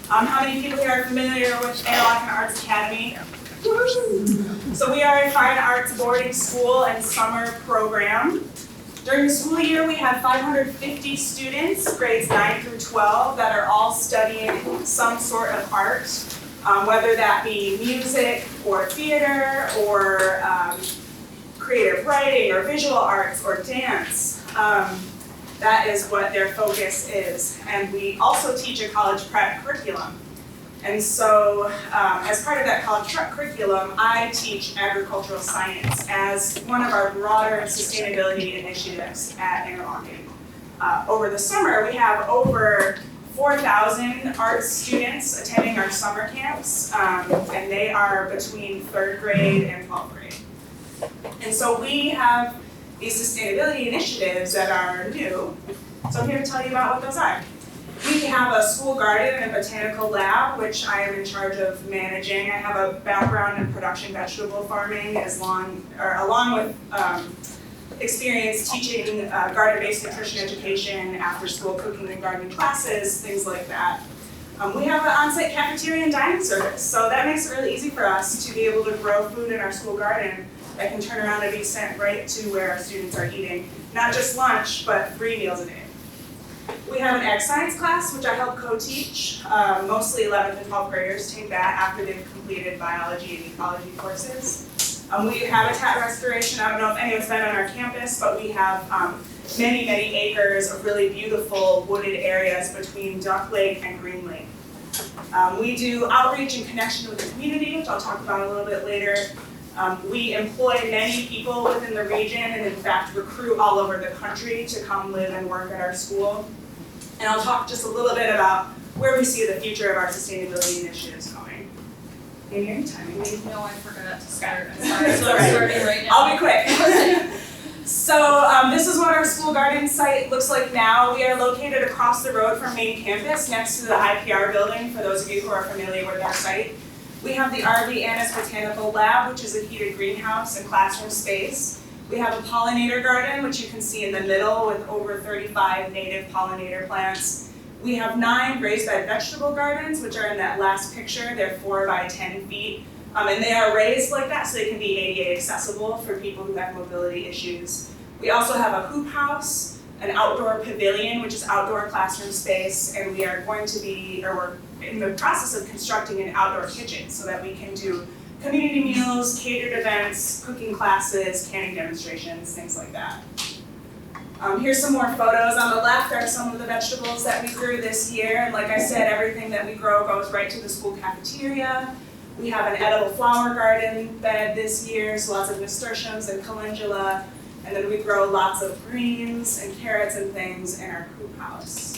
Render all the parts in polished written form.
How many people here are familiar with Interlochen Arts Academy? So we are a fine arts boarding school and summer program. During the school year, we have 550 students, grades 9 through 12, that are all studying some sort of art, whether that be music or theater or creative writing or visual arts or dance. That is what their focus is. And we also teach a college prep curriculum. And so as part of that college prep curriculum, I teach agricultural science as one of our broader sustainability initiatives at Interlochen. Over the summer, we have over 4,000 arts students attending our summer camps, and they are between 3rd grade and 12th grade. And so we have these sustainability initiatives that are new. So I'm here to tell you about what those are. We have a school garden and a botanical lab, which I am in charge of managing. I have a background in production vegetable farming along with experience teaching garden-based nutrition education, after-school cooking and gardening classes, things like that. We have an on-site cafeteria and dining service, so that makes it really easy for us to be able to grow food in our school garden that can turn around and be sent right to where our students are eating, not just lunch, but 3 meals a day. We have an ag science class, which I help co-teach. Mostly 11th and 12th graders take that after they've completed biology and ecology courses. We have habitat restoration. I don't know if anyone's been on our campus, but we have many, many acres of really beautiful wooded areas between Duck Lake and Green Lake. We do outreach and connection with the community, which I'll talk about a little bit later. We employ many people within the region and in fact recruit all over the country to come live and work at our school. And I'll talk just a little bit about where we see the future of our sustainability initiatives going. Amy, are you timing me? No, I forgot to start. I'm sorry, so I'm starting right now. I'll be quick. So this is what our school garden site looks like now. We are located across the road from main campus next to the IPR building, for those of you who are familiar with our site. We have the RV Annis Botanical Lab, which is a heated greenhouse and classroom space. We have a pollinator garden, which you can see in the middle with over 35 native pollinator plants. We have 9 raised bed vegetable gardens, which are in that last picture. They're 4 by 10 feet. And they are raised like that so they can be ADA accessible for people who have mobility issues. We also have a hoop house, an outdoor pavilion, which is outdoor classroom space, and we are going to be, or we're in the process of constructing an outdoor kitchen so that we can do community meals, catered events, cooking classes, canning demonstrations, things like that. Here's some more photos. On the left are some of the vegetables that we grew this year, and like I said, everything that we grow goes right to the school cafeteria. We have an edible flower garden bed this year, so lots of nasturtiums and calendula, and then we grow lots of greens and carrots and things in our hoop house.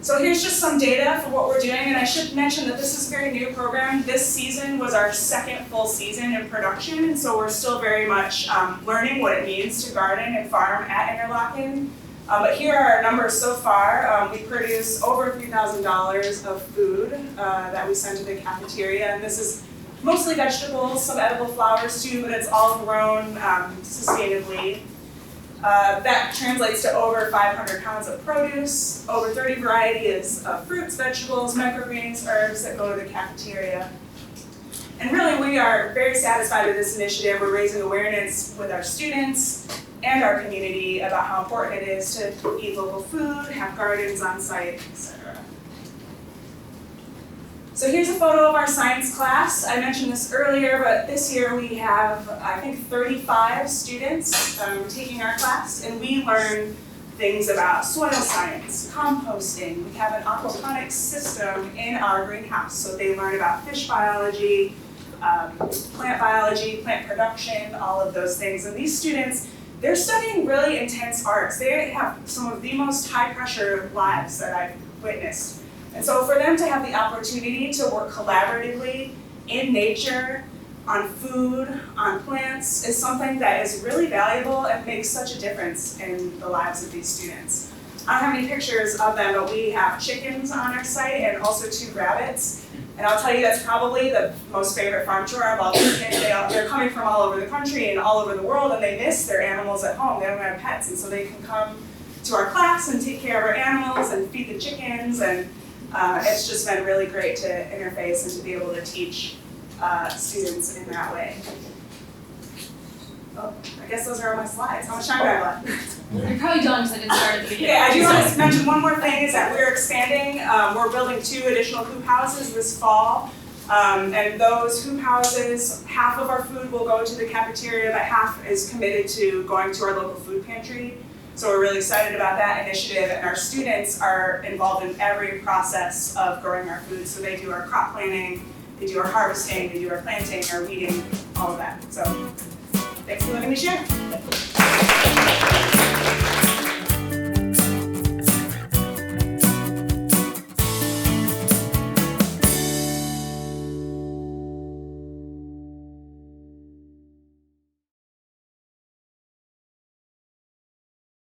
So here's just some data for what we're doing, and I should mention that this is a very new program. This season was our 2nd full season in production, and so we're still very much learning what it means to garden and farm at Interlochen. But here are our numbers so far. We produce over $3,000 of food that we send to the cafeteria, and this is mostly vegetables, some edible flowers too, but it's all grown sustainably. That translates to over 500 pounds of produce, over 30 varieties of fruits, vegetables, microgreens, herbs that go to the cafeteria. And really, we are very satisfied with this initiative. We're raising awareness with our students and our community about how important it is to eat local food, have gardens on site, etc. So here's a photo of our science class. I mentioned this earlier, but this year we have, I think, 35 students taking our class, and we learn things about soil science, composting. We have an aquaponics system in our greenhouse, so they learn about fish biology, plant production, all of those things. And these students, they're studying really intense arts. They have some of the most high-pressure lives that I've witnessed. And so for them to have the opportunity to work collaboratively in nature, on food, on plants, is something that is really valuable and makes such a difference in the lives of these students. I don't have any pictures of them, but we have chickens on our site and also 2 rabbits. And I'll tell you, that's probably the most favorite farm chore of all the kids. They're coming from all over the country and all over the world, and they miss their animals at home. They don't have pets, and so they can come to our class and take care of our animals and feed the chickens, and it's just been really great to interface and to be able to teach students in that way. Oh, I guess those are all my slides. How much time do I have left? You're probably done because I didn't start at the beginning. Okay, I do want to mention one more thing is that we're expanding. We're building 2 additional hoop houses this fall. And those hoop houses, half of our food will go to the cafeteria, but half is committed to going to our local food pantry. So we're really excited about that initiative, and our students are involved in every process of growing our food. So they do our crop planning, they do our harvesting, they do our planting, our weeding, all of that. So thanks for letting me share.